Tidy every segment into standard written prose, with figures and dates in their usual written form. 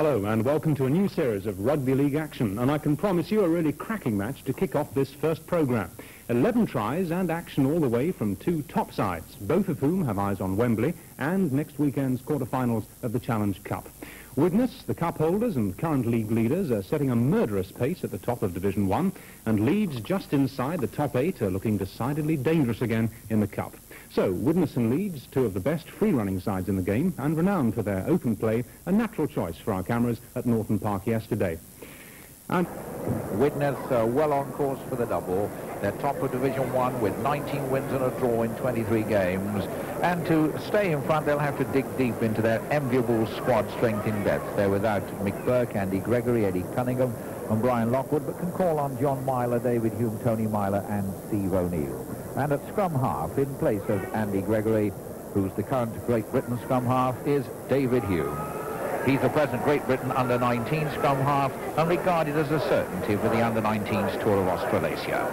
Hello and welcome to a new series of rugby league action, and I can promise you a really cracking match to kick off this first programme. 11 tries and action all the way from two top sides, both of whom have eyes on Wembley and next weekend's quarter-finals of the Challenge Cup. Widnes, the cup holders and current league leaders, are setting a murderous pace at the top of Division 1, and Leeds, just inside the top 8, are looking decidedly dangerous again in the cup. So, Widnes and Leeds, two of the best free-running sides in the game, and renowned for their open play, a natural choice for our cameras at Norton Park yesterday. And Widnes well on course for the double. They're top of Division 1 with 19 wins and a draw in 23 games. And to stay in front, they'll have to dig deep into their enviable squad strength in depth. They're without Mick Burke, Andy Gregory, Eddie Cunningham and Brian Lockwood, but can call on John Myler, David Hume, Tony Myler and Steve O'Neill. And at scrum half, in place of Andy Gregory, who's the current Great Britain scrum half, is David Hume. He's the present Great Britain under-19 scrum half and regarded as a certainty for the under-19s Tour of Australasia.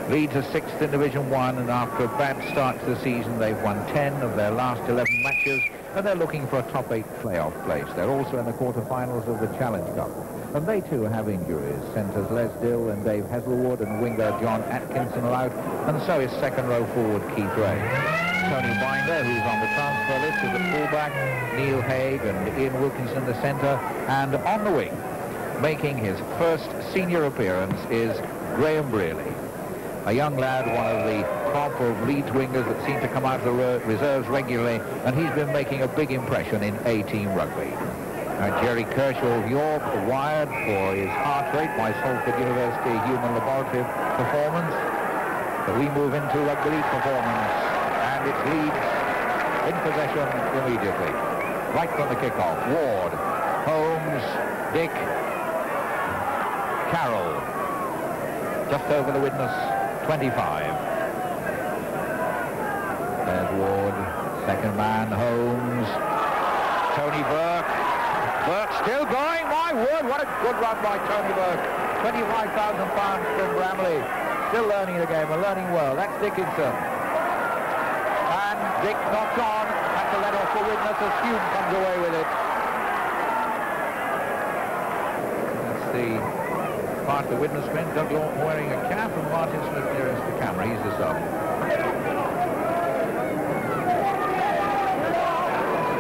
Leeds are 6th in Division 1, and after a bad start to the season, they've won 10 of their last 11 matches, and they're looking for a top 8 playoff place. They're also in the quarter-finals of the Challenge Cup. And they too have injuries. Centres Les Dill and Dave Heselwood and winger John Atkinson are out, and so is second row forward Keith Ray. Tony Binder, who's on the transfer list, is the fullback, Neil Haig and Ian Wilkinson the centre, and on the wing, making his first senior appearance, is Graham Brearley, a young lad, one of the top of Leeds wingers that seem to come out of the reserves regularly, and he's been making a big impression in A-team rugby. Jerry Kershaw of York, wired for his heart rate by Salford University Human Laboratory performance. But we move into rugby league performance, and it's Leeds in possession immediately. Right from the kickoff, Ward, Holmes, Dick, Carroll, just over the Widnes 25. There's Ward, second man, Holmes, Tony Burke. Burke still going, my word, what a good run by Tony Burke. £25,000 from Bramley. Still learning the game and learning well. That's Dickinson. And Dick knocks on. Has to let off for Widnes as Hume comes away with it. That's the part of the Widnes men. Doug Lawton wearing a cap, and Martin Smith nearest the camera. He's the sub.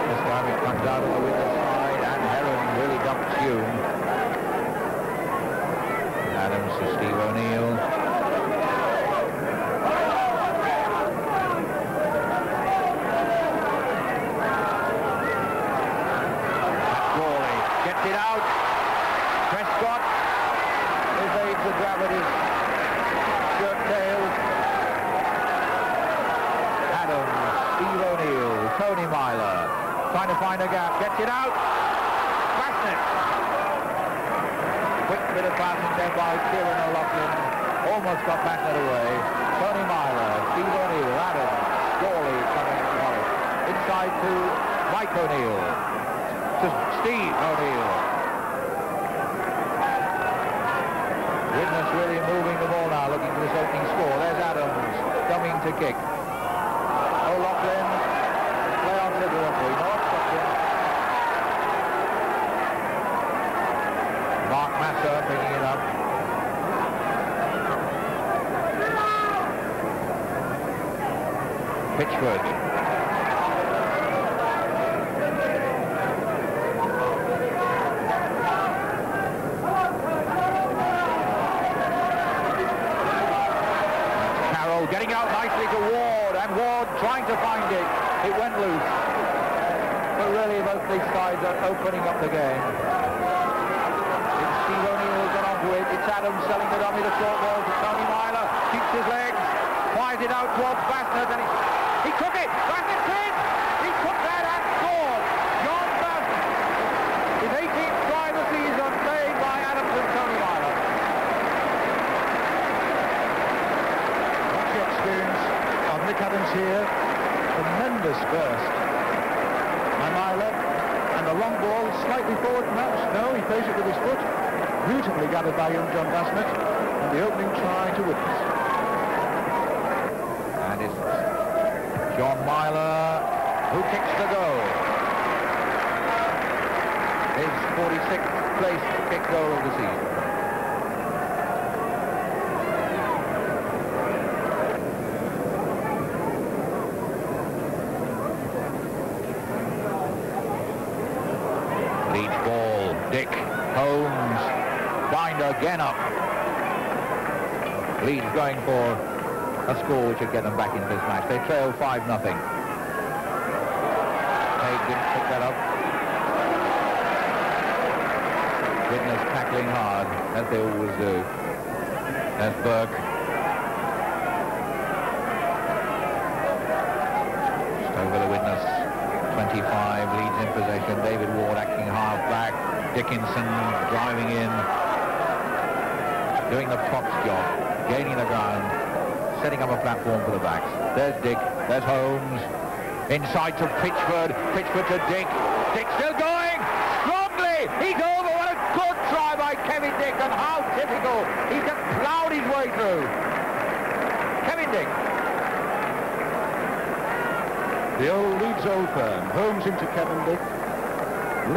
This time it comes out of the Widnes side, and Heron really dumps Hume. Adams to Steve O'Neill. Gets it out. Prescott evades the gravity. Shirt tails. Adams, Steve O'Neill, Tony Myler, trying to find a gap. Gets it out. Basnet. Quick bit of passing there by Kieran O'Loughlin. Almost got Basnet away. Tony Myler, Steve O'Neill, Adams, Gawley coming on. Inside to Mike O'Neill. To Steve O'Neill. Widnes really moving the ball now, looking for this opening score. There's Adams coming to kick. O'Loughlin, play on to the referee, no obstruction. Mark Massa picking it up. Pitchford. Getting out nicely to Ward, and Ward trying to find it. It went loose. But really, both these sides are opening up the game. It's Steve O'Neill who's got onto it. It's Adams selling the dummy, the short ball to Tony Myler. Keeps his legs, fires it out towards Basnet, and he took it. Basnet did. He took that and scored. John Basnet, his 18th try of the season, made by Adams and Tony Myler. Experience of Nick Adams here. Tremendous burst by Myler, and the long ball slightly forward perhaps. No, he plays it with his foot. Beautifully gathered by young John Basnet, and the opening try to Widnes. And it's John Myler who kicks the goal. his 46th place kick goal of the season. Leeds ball, Dick, Holmes, Binder again up. Leeds going for a score which would get them back into this match. They trail 5-0. Haig didn't pick that up. Widnes tackling hard, as they always do. There's Burke. Just over the Widnes. 25, Leeds in possession. David Ward acting half-back. Dickinson driving in. Doing the props job. Gaining the ground. Setting up a platform for the backs. There's Dick. There's Holmes. Inside to Pitchford. Pitchford to Dick. Dick still going. Strongly. He's over. What a good try by Kevin Dick. And how difficult. He just ploughed his way through. Kevin Dick. The old Leeds old firm. Holmes into Kevin Dick.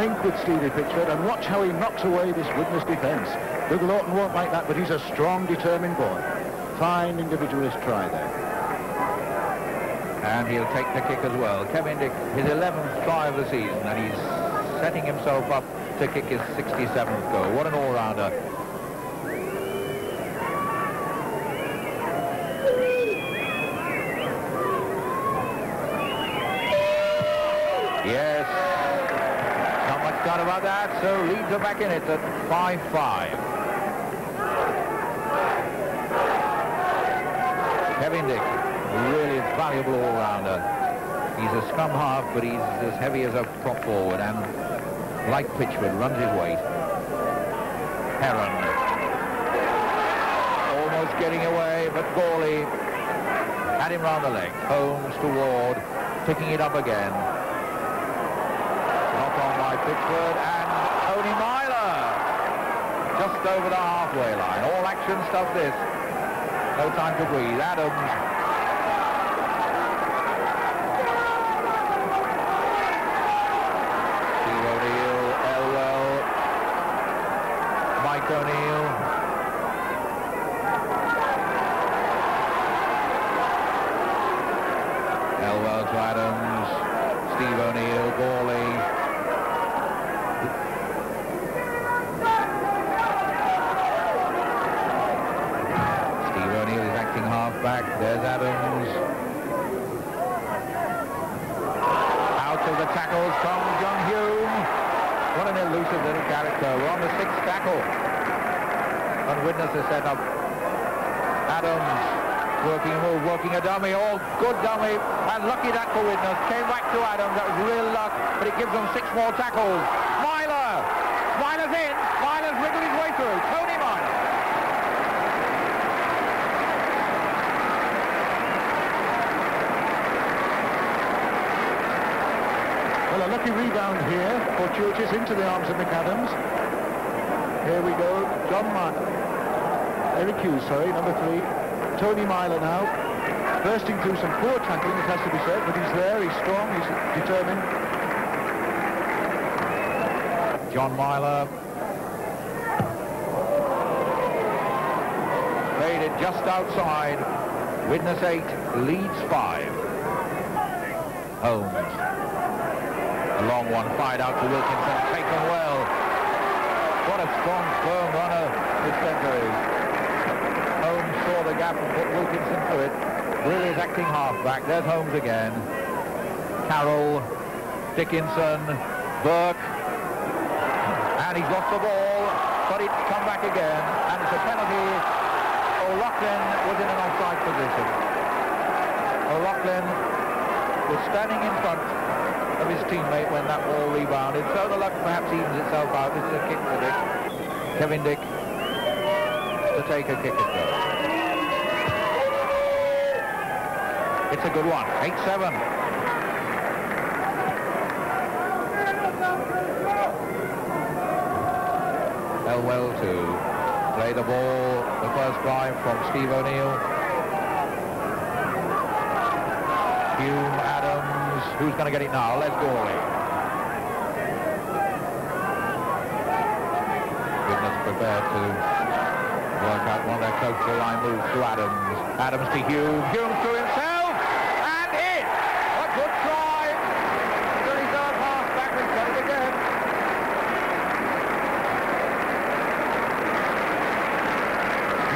Link with Stevie Pitchford. And watch how he knocks away this Widnes defence. Doug Lawton won't like that, but he's a strong, determined boy. Fine individualist try there. And he'll take the kick as well. Kevin Dick, his 11th try of the season, and he's setting himself up to kick his 67th goal. What an all-rounder. Yes. Not much doubt about that, so Leeds are back in it at 5-5. Kevin Dick, really valuable all-rounder. He's a scrum half, but he's as heavy as a prop forward, and like Pitchford, runs his weight. Heron. Almost getting away, but Gawley had him round the leg. Holmes to Ward, picking it up again. Knock on by Pitchford, and Tony Myler just over the halfway line. All action stuff this. No time to breathe. Adams. Steve O'Neill, Elwell, Mike O'Neill. Elwell to Adams. Steve O'Neill, Gawley. Back, there's Adams. Out of the tackles from John Hume. What an elusive little character. We're on the 6th tackle. And Widnes is set up. Adams working a move, working a dummy. Oh, good dummy. And lucky that for Widnes. Came back to Adams. That was real luck. But it gives them 6 more tackles. Myler. Myler's in. Myler's wriggled his way through. Tony Myler. Well, a lucky rebound here. Fortuitous into the arms of McAdams. Here we go. John Myler. Eric Hughes, sorry, number 3. Tony Myler now. Bursting through some poor tackling, it has to be said, but he's there, he's strong, he's determined. John Myler. Played it just outside. Widnes 8, Leeds 5. Holmes. A long one fired out to Wilkinson, taken well. What a strong, firm runner this centre is. Holmes saw the gap and put Wilkinson through it. Brill is acting half-back. There's Holmes again. Carroll, Dickinson, Burke. And he's lost the ball, but it's come back again. And it's a penalty. O'Loughlin was in an offside position. O'Loughlin was standing in front of his teammate when that ball rebounded, so the luck perhaps evens itself out. This is a kick for Dick. Kevin Dick to take a kick at goal. It's a good one. 8-7. Elwell to play the ball. The first drive from Steve O'Neill. Hume, Adams. Who's going to get it now? Les Gawley. prepared to work out one of their close to line moves to Adams. Adams to Hume. Hume through himself and in. A good try. The reserve half-back has done it again.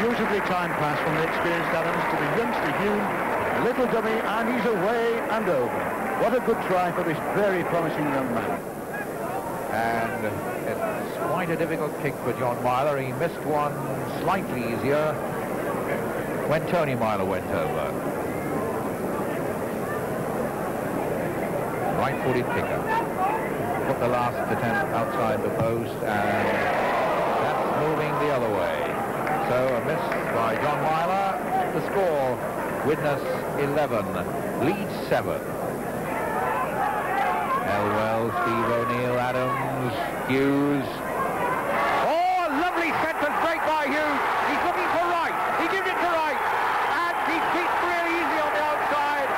Beautifully timed pass from the experienced Adams to the youngster Hume. A little dummy, and he's away and over. What a good try for this very promising young man. And it's quite a difficult kick for John Myler. He missed one slightly easier when Tony Myler went over. Right-footed kicker. Put the last attempt outside the post, and that's moving the other way. So a miss by John Myler. The score, Widnes 11, Leeds 7. Elwell, Steve O'Neill, Adams, Hughes. Oh, a lovely centre break by Hughes. He's looking for right. He gives it to right. And he beats really easy on the outside.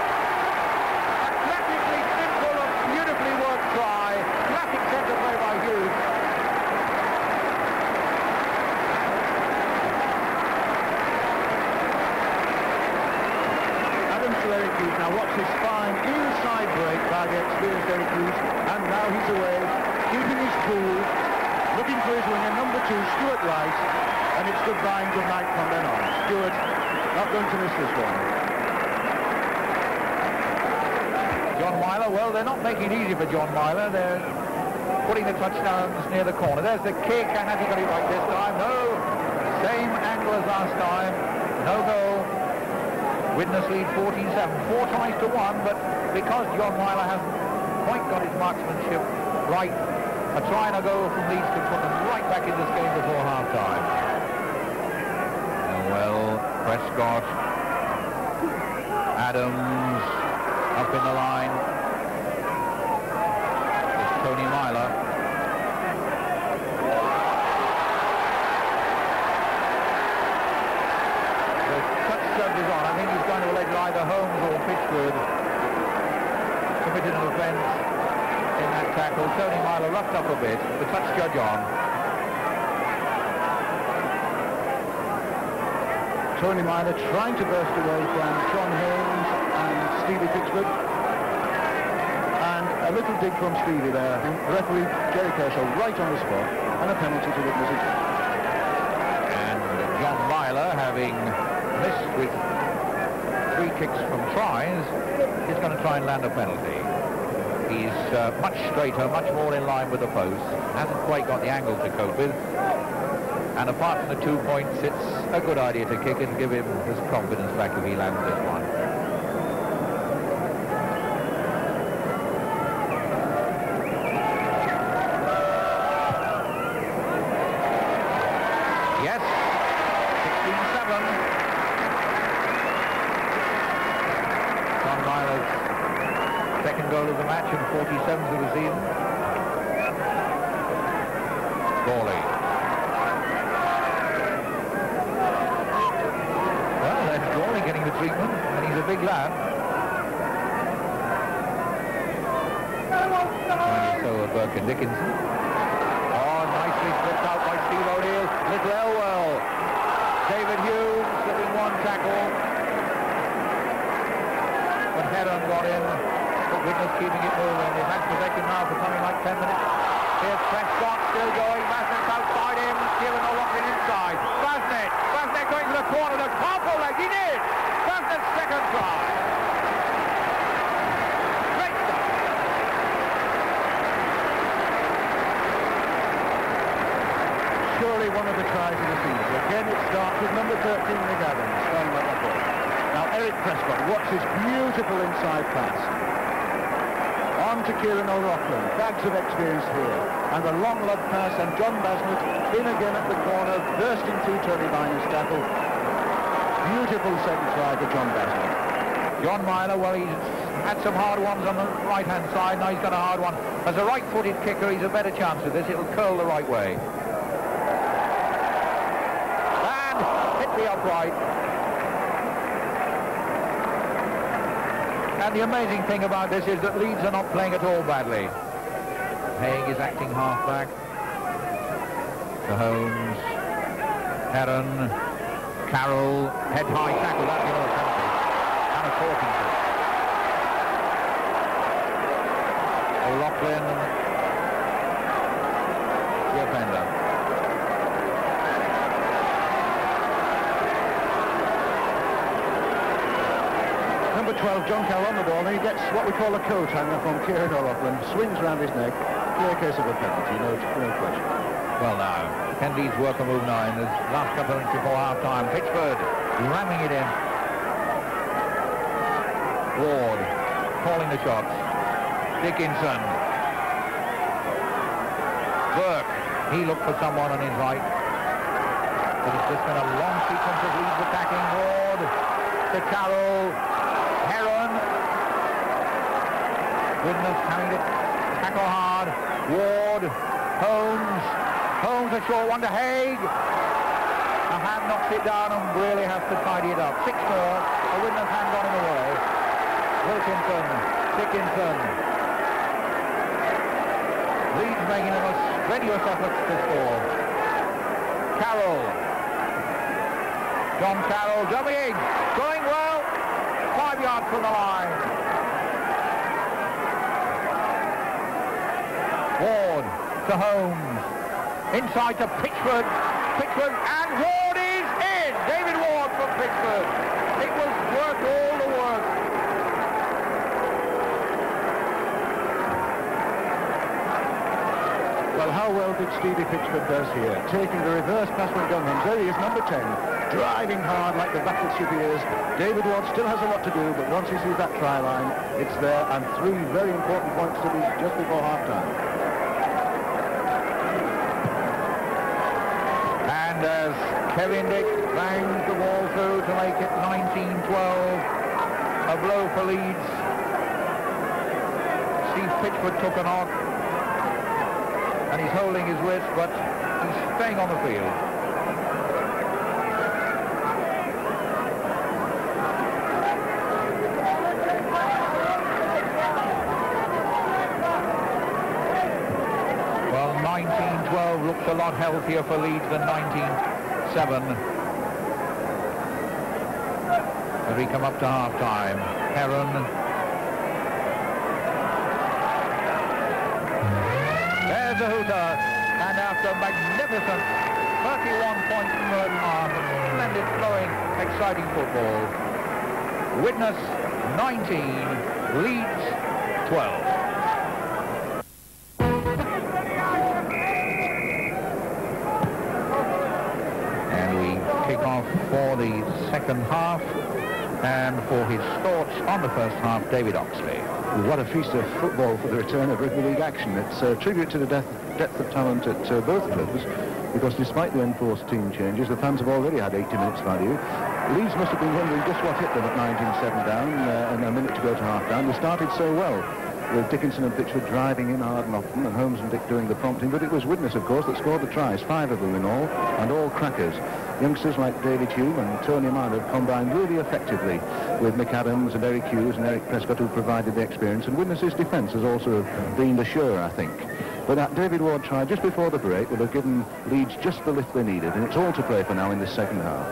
A classically simple and beautifully worked try. Classic centre play by Hughes. Adams to Eric Hughes. Now watch this fine inside break by the experienced Eric Hughes. And now he's away, keeping his cool, looking for his winger, number 2, Stuart Rice. And it's goodbye and good night from then on. Stuart not going to miss this one. John Myler, well, they're not making it easy for John Myler. They're putting the touchdowns near the corner. There's the kick, and has he got it right this time? No. Same angle as last time. No goal. Widnes lead 14-7. 4 tries to 1, but because John Myler hasn't quite got his marksmanship right, a try and a goal from Leeds could put them right back in this game before half-time. Well, Prescott, Adams, up in the line. It's Tony Myler. The touch serve is on. I think he's going to elect either Holmes or Pitchford. Committed an offence in that tackle. Tony Myler roughed up a bit. The touch judge on. Tony Myler trying to burst away from John Holmes and Stevie Pitchford. And a little dig from Stevie there. I think referee Jerry Kershaw right on the spot, and a penalty to Widnes. And John Myler, having missed with 3 kicks from tries, is going to try and land a penalty. He's much straighter, much more in line with the post. Hasn't quite got the angle to cope with. And apart from the 2 points, it's a good idea to kick and give him his confidence back if he lands this one. Yes, 16-7. John Myler's second goal of the match and 47th of the season. Gawley. Getting the treatment, and he's a big lad. And so are Burke and Dickinson. Oh, nicely flipped out by Steve O'Neill. Little Elwell. David Hume slipping one tackle. But Heron got in. But Widnes keeping it moving. His match protected now for something like 10 minutes. Here's Prescott still going. Basnett's outside him. Kieran O'Loughlin inside. Basnett going to the corner. The powerful leg. He did. Basnett's second try. Great stuff. Surely one of the tries of the season. Again, it starts with number 13, Nick Adams. Now, Eric Prescott, watch this beautiful inside pass. On to Kieran O'Loughlin. Bags of experience here. And a long love pass, and John Basnett in again at the corner, bursting through Tony Myler's tackle. Beautiful second try for John Basnett. John Myler, well, he's had some hard ones on the right-hand side. Now he's got a hard one. As a right-footed kicker, he's a better chance of this. It'll curl the right way. And hit the upright. And the amazing thing about this is that Leeds are not playing at all badly. Haig is acting half-back. to Holmes. Heron. Carroll. Head high tackle. That's another penalty. And a talking to. O'Loughlin. The offender. Number 12, John Carroll on the ball, and he gets what we call a coat hanger from Kieran O'Loughlin, swings round his neck, clear case of a penalty, no question. Well now, can Leeds work a move now in the last couple of minutes before half-time? Pitchford ramming it in. Ward calling the shots. Dickinson. Burke, he looked for someone on his right. But it's just been a long sequence of Leeds attacking. Ward to Carroll. Heron. Widnes having to tackle hard. Ward. Holmes. Holmes a short one to Haig. A hand knocks it down and really has to tidy it up. 6 more. A Widnes hand got him away. Wilkinson. Dickinson. Leeds making a strenuous effort to score. Carroll. John Carroll dummying. Going well. 5 yards from the line. Ward to Holmes. Inside to Pitchford. Pitchford and Ward is in. David Ward from Pitchford. It was worth all the work. Well, how well did Stevie Pitchford does here, taking the reverse pass from Gunhams. There he is, number 10, driving hard like the battleship he is. David Ward still has a lot to do, but once he sees that try line, it's there, and 3 very important points to be just before half-time. And as Kevin Dick bangs the ball through to make it 19-12, a blow for Leeds. Steve Pitchford took a knock. And he's holding his wrist, but he's staying on the field. Well, 19-12 looks a lot healthier for Leeds than 19-7. As we come up to half-time, Heron. The hooter, and after magnificent 31 points in the half, splendid flowing, exciting football. Widnes 19, Leeds 12. And we kick off for the second half, and for his thoughts on the first half, David Oxley. What a feast of football for the return of rugby league action. It's a tribute to the depth of talent at both clubs, because despite the enforced team changes, the fans have already had 80 minutes value. Leeds must have been wondering just what hit them at 19-7 down and a minute to go to half-time. They started so well, with Dickinson and Pitchford driving in hard and often, and Holmes and Dick doing the prompting, but it was Widnes, of course, that scored the tries, 5 of them in all, and all crackers. Youngsters like David Hume and Tony Miner have combined really effectively with Mick Adams and Eric Hughes and Eric Prescott, who provided the experience, and Widnes' defence has also been assured, I think. But that David Ward try just before the break would have given Leeds just the lift they needed, and it's all to play for now in this second half.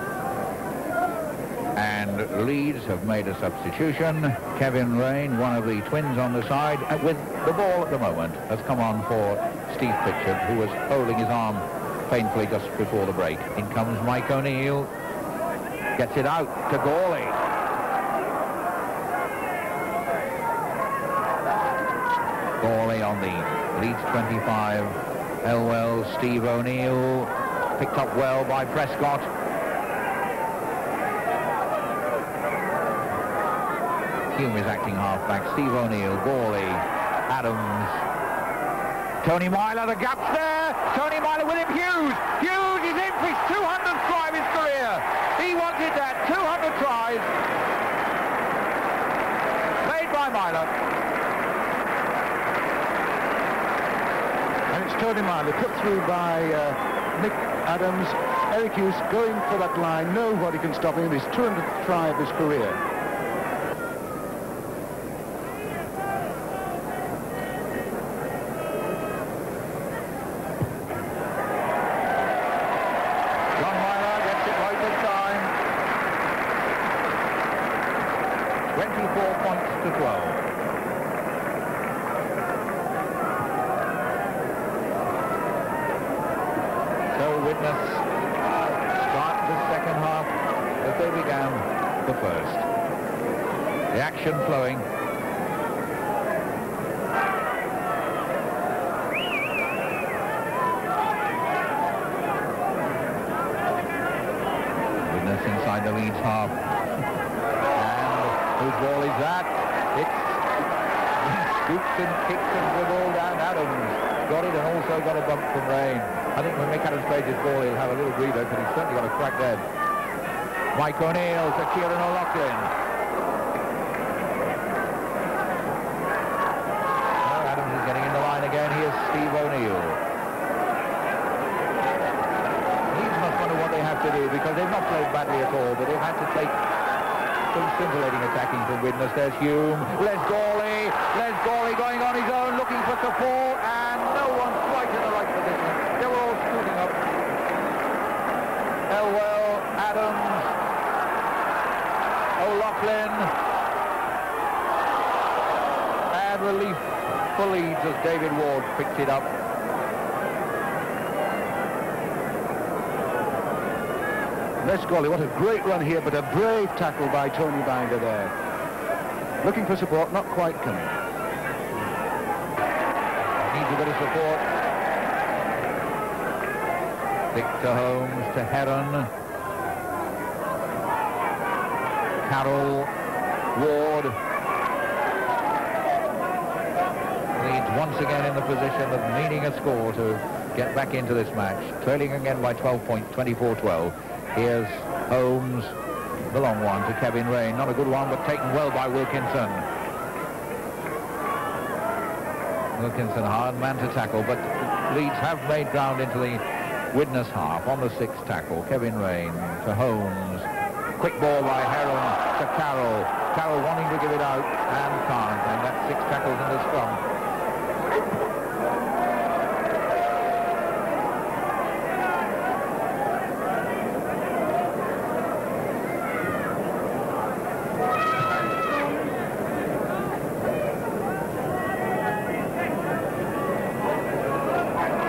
And Leeds have made a substitution. Kevin Rain, one of the twins on the side, with the ball at the moment, has come on for Steve Pitchford, who was holding his arm painfully just before the break. In comes Mike O'Neill. Gets it out to Gawley. Gawley on the Leeds 25. Elwell, Steve O'Neill. Picked up well by Prescott. Hume is acting halfback. Steve O'Neill, Gawley, Adams. Tony Myler, the gap's there. Tony Myler with him. Hughes. Hughes is in for his 200th try of his career. He wanted that. 200 tries. Played by Myler. And it's Tony Myler put through by Mick Adams. Eric Hughes going for that line. Nobody can stop him. His 200th try of his career. Widnes start the second half as they began the first. The action flowing. Widnes inside the Leeds half. And whose ball is that? It's scoops and kicks and the ball down. Adams got it and also got a bump from Rain. I think when Mick Adams plays his ball, he'll have a little breather, but he's certainly got a crack dead. Mike O'Neill to Kieran O'Loughlin. Oh, Adams is getting in the line again. Here's Steve O'Neill. Leeds must wonder what they have to do, because they've not played badly at all, but they've had to take some scintillating attacking from Widnes. There's Hume. Les Gawley going on his own, looking for support, and no one quite in the right position. They were all scooting up. Elwell, Adams, O'Loughlin, and relief for Leeds as David Ward picked it up. Les Gawley, what a great run here, but a brave tackle by Tony Binder there. Looking for support, not quite coming. Needs a bit of support. Victor Holmes to Heron. Carroll, Ward. Leeds once again in the position of needing a score to get back into this match. Trailing again by 12 points, 24-12. Here's Holmes, the long one to Kevin Rain. Not a good one, but taken well by Wilkinson. Wilkinson, hard man to tackle, but Leeds have made ground into the Widnes half on the sixth tackle. Kevin Rain to Holmes. Quick ball by Heron to Carroll. Carroll wanting to give it out and can't, and that's 6 tackles in the scrum.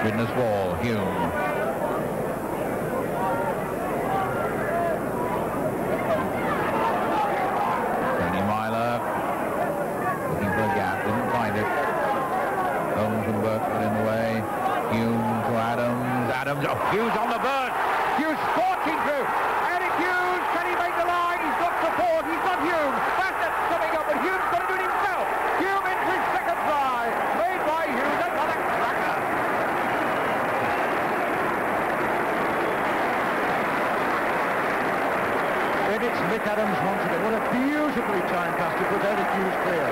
Widnes ball, Hume. Tony Myler looking for a gap, didn't find it. Holmes and Burke got in the way. Hume to Adams. Adams, oh, Hughes on the burn. Hughes scorching through. Eric Hughes, can he make the line? He's got support. He's got Hume. Bassett's coming up, but Hume's got to do it himself. Hume into his second try. Made by Hughes. Another cracker. It's Mick Adams once again. What a beautifully timed pass to put Eric Hughes clear.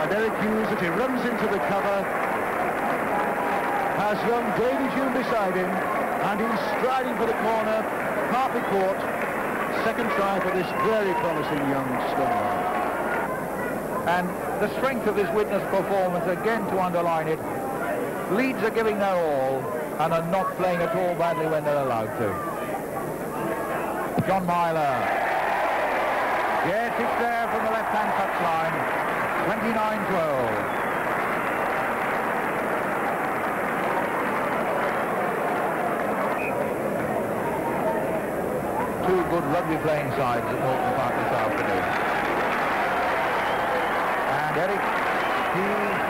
And Eric Hughes, as he runs into the cover, has young David Hume beside him, and he's striding for the corner, partly caught. Second try for this very promising young stunner. And the strength of this Widnes performance, again to underline it, Leeds are giving their all and are not playing at all badly when they're allowed to. John Myler. Yes, it's there from the left-hand touchline. 29-12. Two good rugby playing sides at Norton Park this afternoon. And Eric Hughes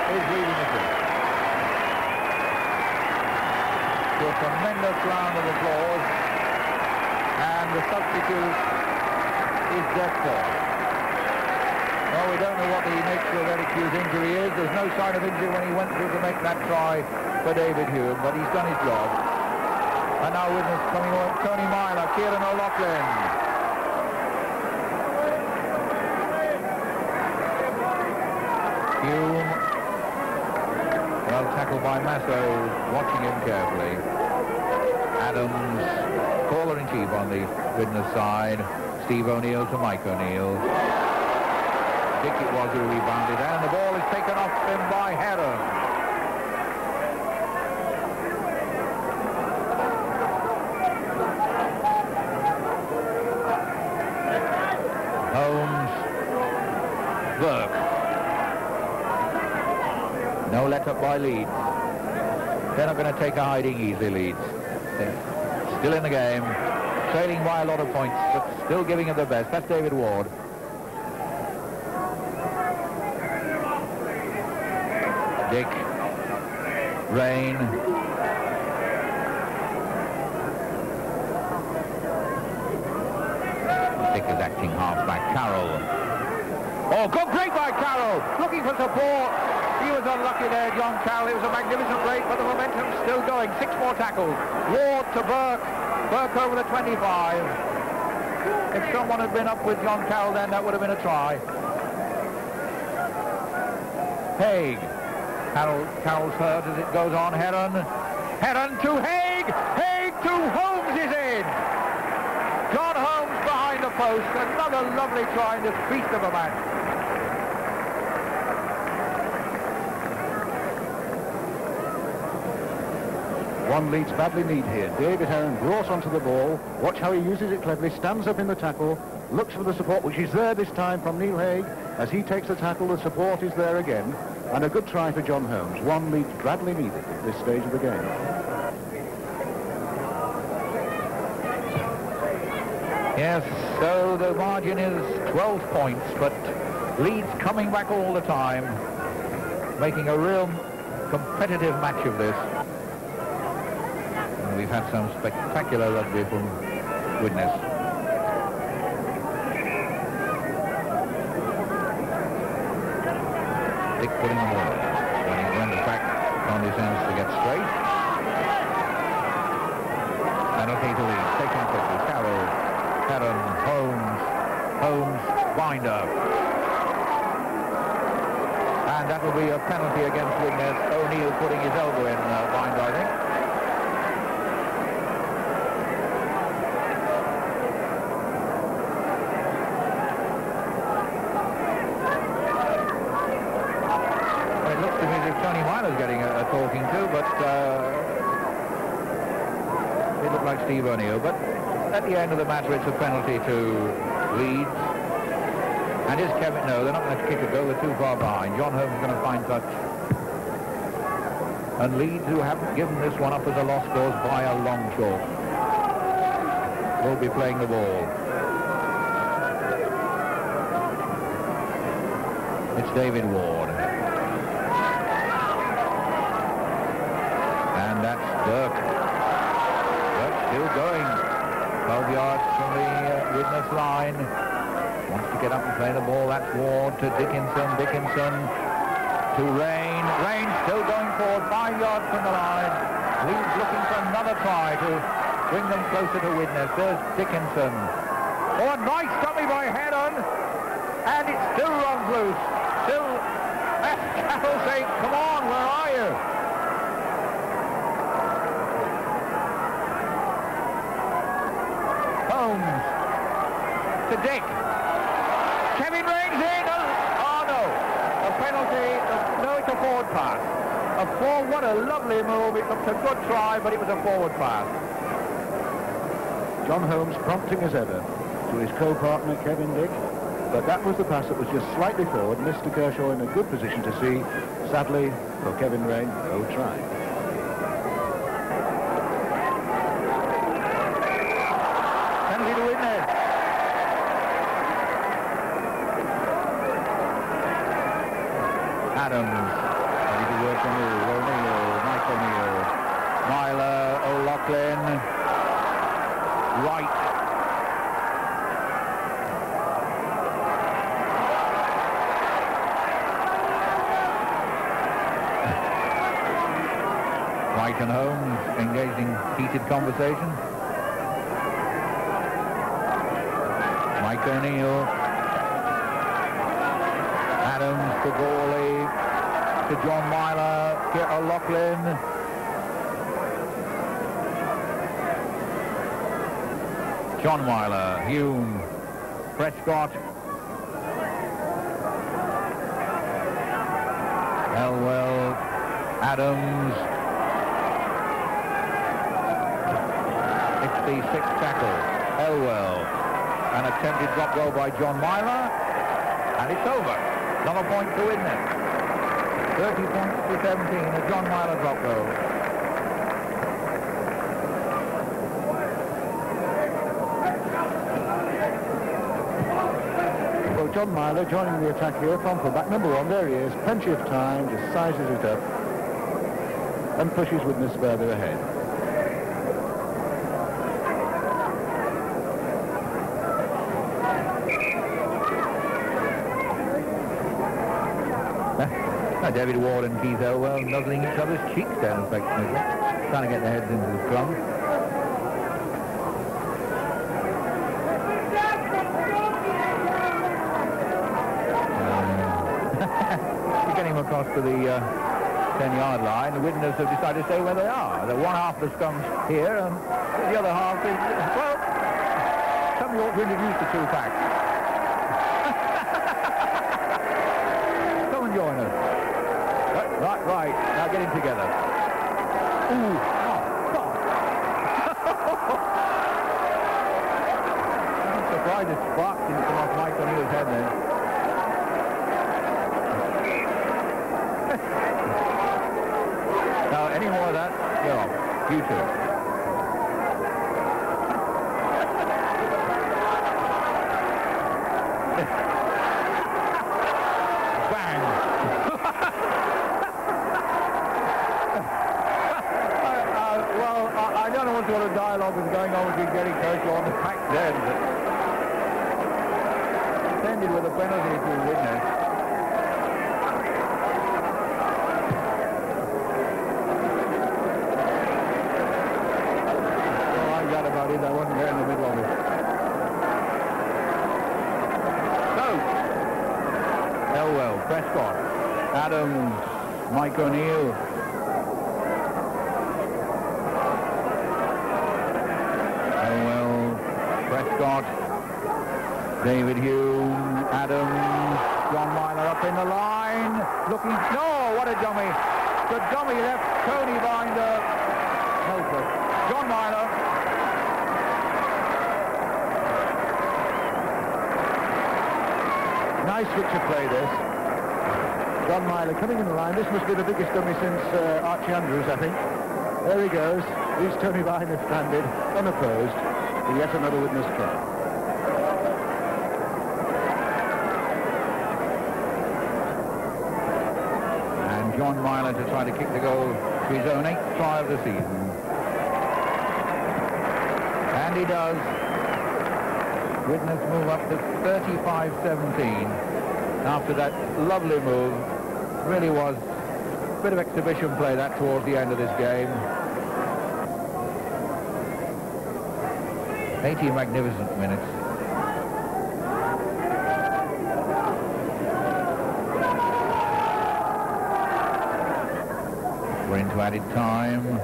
is leading the team. To a tremendous round of applause. And the substitute is Dexter. Well, we don't know what the nature of Eric Hughes' injury is. There's no sign of injury when he went through to make that try for David Hume, but he's done his job. And now Widnes coming on, Tony Myler, Kieran O'Loughlin. Hume, well tackled by Masso, watching him carefully. Adams, caller-in-chief on the Widnes side. Steve O'Neill to Mike O'Neill. Dick it was who rebounded, and the ball is taken off him by Heron. Holmes, Burke. No let up by Leeds. They're not going to take a hiding easy, Leeds. They're still in the game, trailing by a lot of points, but still giving it their best. That's David Ward. Dick, Rain. Dick is acting halfback. Carroll. Oh, good break by Carroll. Looking for support. He was unlucky there, John Carroll. It was a magnificent break, but the momentum's still going. 6 more tackles. Ward to Burke. Burke over the 25. If someone had been up with John Carroll then, that would have been a try. Haig. Carroll's hurt as it goes on. Heron to Haig. Haig to Holmes is in. John Holmes behind the post. Another lovely try in this feast of a match. One Leeds badly need here. David Heron brought onto the ball. Watch how he uses it cleverly. Stands up in the tackle. Looks for the support, which is there this time from Neil Haig. As he takes the tackle, the support is there again. And a good try for John Holmes. One Leeds badly needed at this stage of the game. Yes, so the margin is 12 points, but Leeds coming back all the time, making a real competitive match of this. And we've had some spectacular rugby from Widnes. Dick putting the ball. When he went back on his ends to get straight. And okay to Leeds, taking quickly. Carroll, Heron, Holmes, Binder. And that will be a penalty against Widnes. O'Neill putting his elbow in Binder, I think. Getting a talking to, but it looked like Steve O'Neill. But at the end of the matter, it's a penalty to Leeds. And is Kevin? No, they're not going to kick a goal. They're too far behind. John Holmes is going to find touch. And Leeds, who haven't given this one up as a lost cause by a long chalk, will be playing the ball. It's David Ward. Burke still going. 12 yards from the Widnes line. Wants to get up and play the ball. That's Ward to Dickinson. Dickinson to Rain. Rain still going forward. 5 yards from the line. Leeds looking for another try to bring them closer to Widnes. There's Dickinson. Oh, a nice dummy by Heron. And it still runs loose. Still, Carroll saying, come on, where are you? Holmes to Dick. Kevin Rain's in. Oh no, a penalty. No, it's a forward pass. What a lovely move. It looked a good try, but it was a forward pass. John Holmes prompting as ever to his co-partner Kevin Dick, but that was the pass that was just slightly forward. Mr. Kershaw in a good position to see. Sadly for Kevin Rain, no try. Adams, ready to work the move. O'Neill, Mike O'Neill, Myler, O'Loughlin, Wright. Wright and Holmes engaged in heated conversation. Mike O'Neill. Adams to Gawley, to John Myler, to O'Loughlin. John Myler, Hume, Prescott, Elwell, Adams. 66 tackle, Elwell. An attempted drop goal by John Myler, and it's over. Another point to Widnes. 30 points to 17, a John Myler drop goal. John Myler joining the attack here from fullback number 1. There he is, plenty of time, just sizes it up and pushes Widnes further ahead. David Ward and Keith Elwell nuzzling each other's cheeks down affectionately, trying to get their heads into the scrum. Getting across to the 10-yard line. The Widnes have decided to stay where they are. The one half of the scrum's here, and the other half is, well, somebody ought to introduce the two facts. Come and join us. Right. Now get in together. Ooh. Oh, God. I'm surprised the spark didn't come off Mike O'Neill's head then. Now, any more of that, you're off. You too. Bang! Well, I don't know what sort of dialogue is going on between Gary Coach on the pack then, but it ended with a penalty to Widnes. I wasn't there in the middle of it. So, Elwell, Prescott, Adams, Mike O'Neill. Elwell, Prescott, David Hume, Adams, John Myler up in the line. Looking, no, what a dummy. The dummy left Tony behind the helper. John Myler. Nice switch of play, this. John Myler coming in the line. This must be the biggest dummy since Archie Andrews, I think. There he goes. He's Tony behind him stranded, unopposed, for yet another Widnes try. And John Myler to try to kick the goal to his own 8th try of the season. And he does. Widnes move up to 35-17 after that lovely move. Really was a bit of exhibition play that towards the end of this game. 80 magnificent minutes. We're into added time.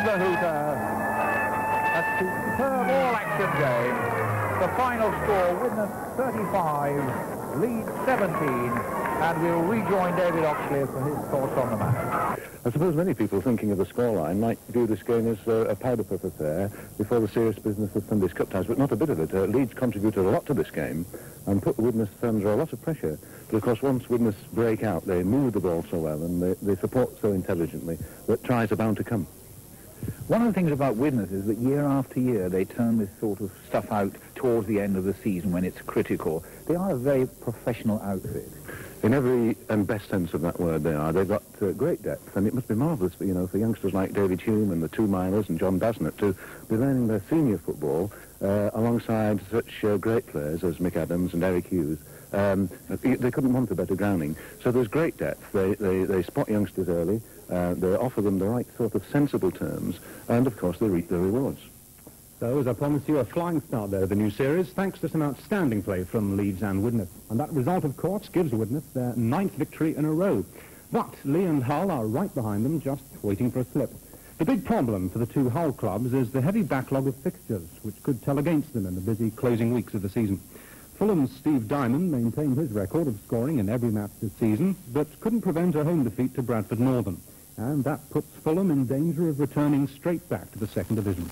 The hooter. A superb all-action game. The final score, Widnes 35, Leeds 17, and we'll rejoin David Oxley for his thoughts on the match. I suppose many people thinking of the scoreline might view this game as a powder-puff affair before the serious business of Sunday's Cup ties, but not a bit of it. Leeds contributed a lot to this game and put the Widnes under a lot of pressure. But of course, once Widnes break out, they move the ball so well and they support so intelligently that tries are bound to come. One of the things about Widnes is that year after year they turn this sort of stuff out towards the end of the season when it's critical. They are a very professional outfit. In every and best sense of that word they are. They've got great depth, and it must be marvellous for, for youngsters like David Hume and the two Mylers and John Basnett to be learning their senior football alongside such great players as Mick Adams and Eric Hughes. They couldn't want a better grounding. So there's great depth. They spot youngsters early. They offer them the right sort of sensible terms, and of course they reap the rewards. So, as I promised you, a flying start there of the new series, thanks to some outstanding play from Leeds and Widnes. And that result, of course, gives Widnes their 9th victory in a row. But Lee and Hull are right behind them, just waiting for a slip. The big problem for the two Hull clubs is the heavy backlog of fixtures, which could tell against them in the busy closing weeks of the season. Fulham's Steve Diamond maintained his record of scoring in every match this season, but couldn't prevent a home defeat to Bradford Northern. And that puts Fulham in danger of returning straight back to the second division.